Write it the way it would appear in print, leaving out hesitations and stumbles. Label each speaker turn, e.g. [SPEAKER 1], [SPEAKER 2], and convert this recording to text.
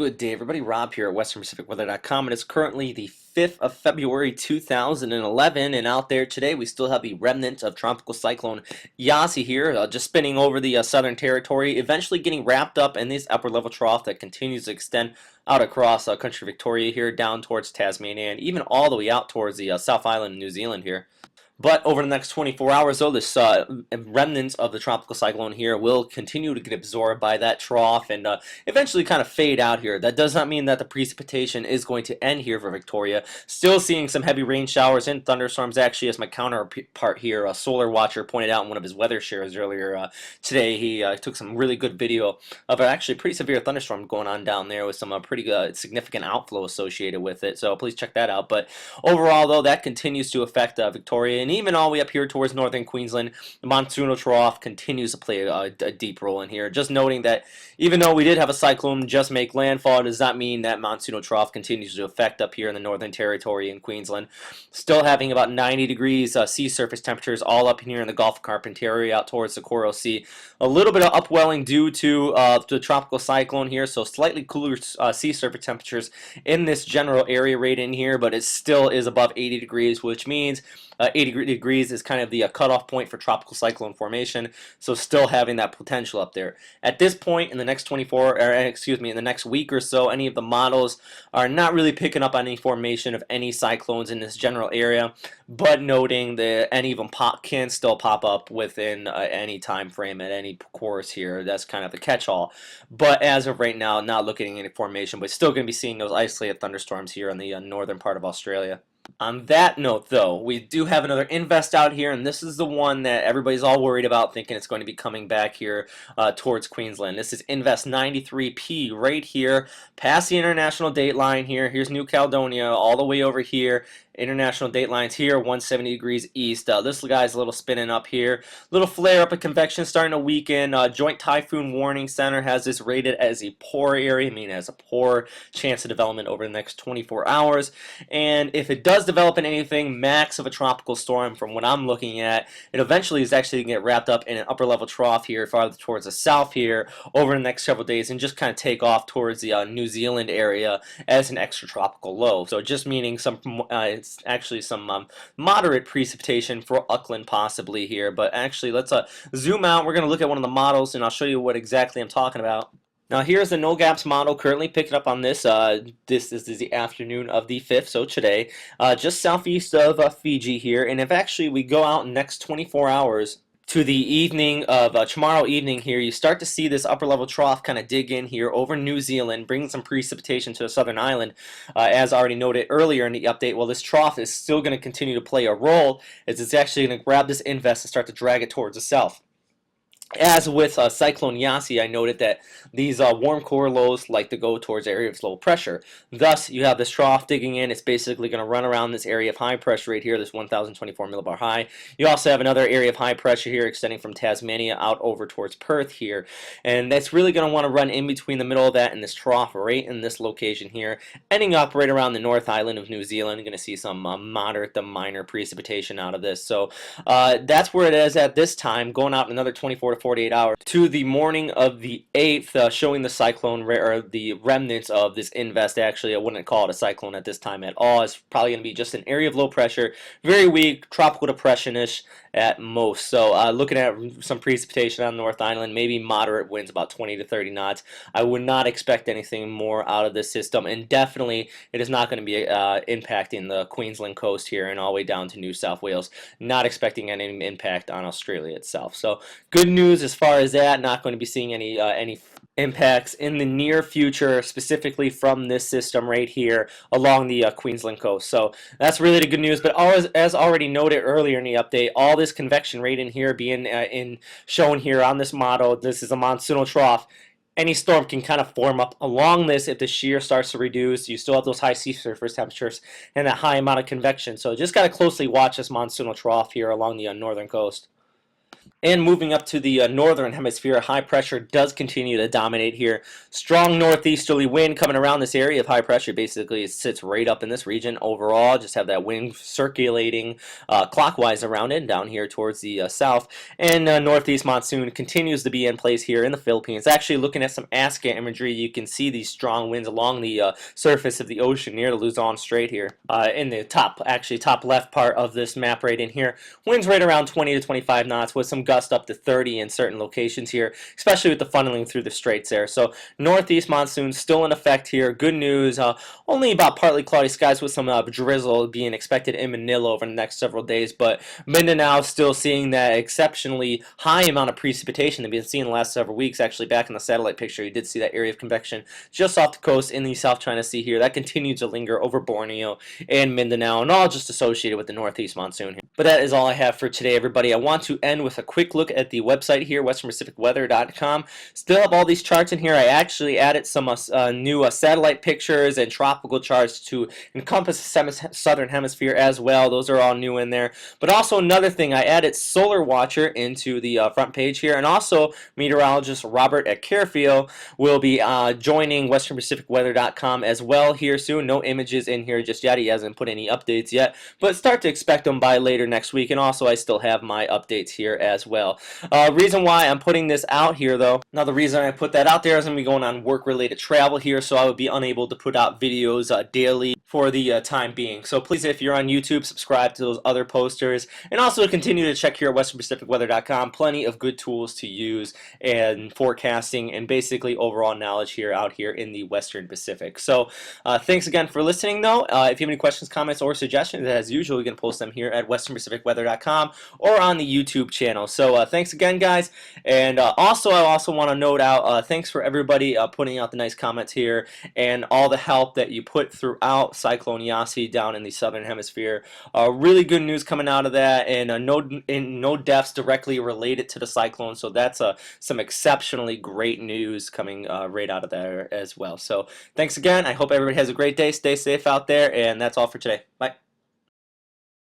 [SPEAKER 1] Good day, everybody. Rob here at WesternPacificWeather.com, and it's currently the 5th of February 2011, and out there today we still have the remnant of Tropical Cyclone Yasi here, just spinning over the southern territory, eventually getting wrapped up in this upper-level trough that continues to extend out across country Victoria here, down towards Tasmania, and even all the way out towards the South Island of New Zealand here. But over the next 24 hours, though, this remnants of the tropical cyclone here will continue to get absorbed by that trough and eventually kind of fade out here. That does not mean that the precipitation is going to end here for Victoria. Still seeing some heavy rain showers and thunderstorms, actually, as my counterpart here, a Solar Watcher, pointed out in one of his weather shares earlier today. He took some really good video of actually a pretty severe thunderstorm going on down there with some pretty significant outflow associated with it. So please check that out. But overall, though, that continues to affect Victoria. And even all the way up here towards northern Queensland, the monsoonal trough continues to play a deep role in here. Just noting that even though we did have a cyclone just make landfall, it does not mean that monsoonal trough continues to affect up here in the Northern Territory in Queensland. Still having about 90 degrees sea surface temperatures all up here in the Gulf of Carpentaria out towards the Coral Sea. A little bit of upwelling due to the tropical cyclone here, so slightly cooler sea surface temperatures in this general area right in here, but it still is above 80 degrees, which means 80 degrees is kind of the cutoff point for tropical cyclone formation, so still having that potential up there. At this point in the next in the next week or so, any of the models are not really picking up on any formation of any cyclones in this general area, but noting that any of them can still pop up within any time frame at any course here. That's kind of the catch-all. But as of right now, not looking at any formation, but still going to be seeing those isolated thunderstorms here in the northern part of Australia. On that note, though, we do have another invest out here, and this is the one that everybody's all worried about, thinking it's going to be coming back here towards Queensland. This is Invest 93P right here, past the international date line here. Here's New Caledonia, all the way over here. International date lines here, 170 degrees east. This guy's a little spinning up here. Little flare up of convection starting to weaken. Joint Typhoon Warning Center has this rated as a poor area, meaning has a poor chance of development over the next 24 hours. And if it does develop in anything, max of a tropical storm from what I'm looking at, it eventually is actually going to get wrapped up in an upper level trough here, farther towards the south here, over the next several days, and just kind of take off towards the New Zealand area as an extratropical low. So just meaning it's actually some moderate precipitation for Auckland possibly here. But actually, let's zoom out. We're going to look at one of the models, and I'll show you what exactly I'm talking about. Now here's the no gaps model currently picking up on this. This is the afternoon of the 5th, so today, just southeast of Fiji here. And if actually we go out in the next 24 hours to the evening of tomorrow evening here, you start to see this upper level trough kind of dig in here over New Zealand, bring some precipitation to the southern island. As already noted earlier in the update, well, this trough is still going to continue to play a role, as it's actually going to grab this invest and start to drag it towards the south. As with Cyclone Yasi, I noted that these warm core lows like to go towards areas of low pressure. Thus, you have this trough digging in. It's basically going to run around this area of high pressure right here, this 1,024 millibar high. You also have another area of high pressure here extending from Tasmania out over towards Perth here. And that's really going to want to run in between the middle of that and this trough right in this location here, ending up right around the North Island of New Zealand. You're going to see some moderate to minor precipitation out of this. So that's where it is at this time, going out another 24 to 48 hours to the morning of the 8th, showing the cyclone or the remnants of this invest. Actually, I wouldn't call it a cyclone at this time at all. It's probably going to be just an area of low pressure, very weak, tropical depression-ish at most. So looking at some precipitation on North Island, maybe moderate winds about 20 to 30 knots. I would not expect anything more out of this system, and definitely it is not going to be impacting the Queensland coast here and all the way down to New South Wales. Not expecting any impact on Australia itself. So good news as far as that. Not going to be seeing any impacts in the near future, specifically from this system right here along the Queensland coast. So that's really the good news. But as already noted earlier in the update, all this convection rate in here being shown here on this model, this is a monsoonal trough. Any storm can kind of form up along this if the shear starts to reduce. You still have those high sea surface temperatures and that high amount of convection. So just got to closely watch this monsoonal trough here along the northern coast. And moving up to the northern hemisphere, high pressure does continue to dominate here. Strong northeasterly wind coming around this area of high pressure. Basically, it sits right up in this region overall. Just have that wind circulating clockwise around it down here towards the south. And northeast monsoon continues to be in place here in the Philippines. Actually, looking at some ASCA imagery, you can see these strong winds along the surface of the ocean near the Luzon Strait here. In the top left part of this map right in here, winds right around 20 to 25 knots with some gust up to 30 in certain locations here, especially with the funneling through the straits there. So northeast monsoon still in effect here. Good news. Only about partly cloudy skies with some drizzle being expected in Manila over the next several days, but Mindanao still seeing that exceptionally high amount of precipitation that we've been seeing the last several weeks. Actually, back in the satellite picture, you did see that area of convection just off the coast in the South China Sea here. That continues to linger over Borneo and Mindanao, and all just associated with the northeast monsoon here. But that is all I have for today, everybody. I want to end with a quick look at the website here, westernpacificweather.com. Still have all these charts in here. I actually added some new satellite pictures and tropical charts to encompass the southern hemisphere as well. Those are all new in there. But also another thing, I added Solar Watcher into the front page here, and also meteorologist Robert at Carefield will be joining westernpacificweather.com as well here soon. No images in here just yet. He hasn't put any updates yet, but start to expect them by later next week. And also, I still have my updates here as well. Reason why I'm putting this out here, though, now the reason I put that out there is I'm going to be going on work-related travel here, so I would be unable to put out videos daily for the time being. So please, if you're on YouTube, subscribe to those other posters, and also continue to check here at westernpacificweather.com. Plenty of good tools to use and forecasting and basically overall knowledge here out here in the Western Pacific. So thanks again for listening, though. If you have any questions, comments, or suggestions, as usual, you can post them here at westernpacificweather.com or on the YouTube channel. So thanks again, guys. And I also want to note out thanks for everybody putting out the nice comments here and all the help that you put throughout Cyclone Yasi down in the southern hemisphere. Really good news coming out of that, and no deaths directly related to the cyclone. So that's some exceptionally great news coming right out of there as well. So thanks again. I hope everybody has a great day. Stay safe out there, and that's all for today. Bye.